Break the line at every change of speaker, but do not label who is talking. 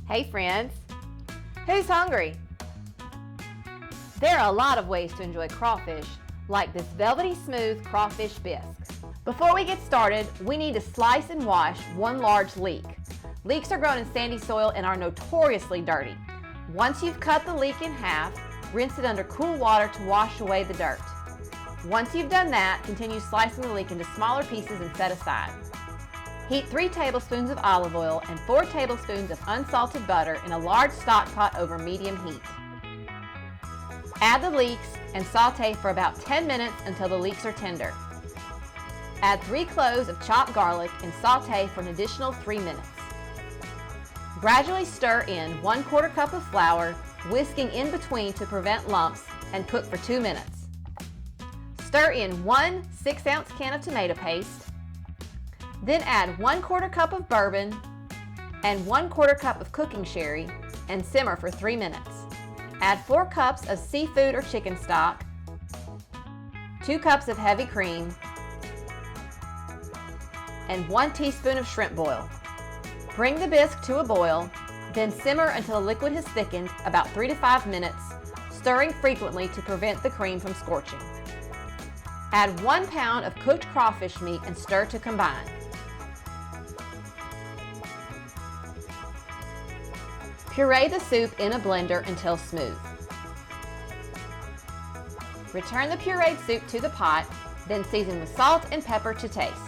Hey friends, who's hungry? There are a lot of ways to enjoy crawfish, like this velvety smooth crawfish bisque. Before we get started, we need to slice and wash one large leek. Leeks are grown in sandy soil and are notoriously dirty. Once you've cut the leek in half, rinse it under cool water to wash away the dirt. Once you've done that, continue slicing the leek into smaller pieces and set aside. Heat 3 tablespoons of olive oil and 4 tablespoons of unsalted butter in a large stock pot over medium heat. Add the leeks and saute for about 10 minutes until the leeks are tender. Add 3 cloves of chopped garlic and saute for an additional 3 minutes. Gradually stir in 1/4 cup of flour, whisking in between to prevent lumps, and cook for 2 minutes. Stir in 1 6-ounce can of tomato paste. Then add 1/4 cup of bourbon and 1/4 cup of cooking sherry and simmer for 3 minutes. Add 4 cups of seafood or chicken stock, 2 cups of heavy cream, and 1 teaspoon of shrimp boil. Bring the bisque to a boil, then simmer until the liquid has thickened about 3 to 5 minutes, stirring frequently to prevent the cream from scorching. Add 1 pound of cooked crawfish meat and stir to combine. Puree the soup in a blender until smooth. Return the pureed soup to the pot, then season with salt and pepper to taste.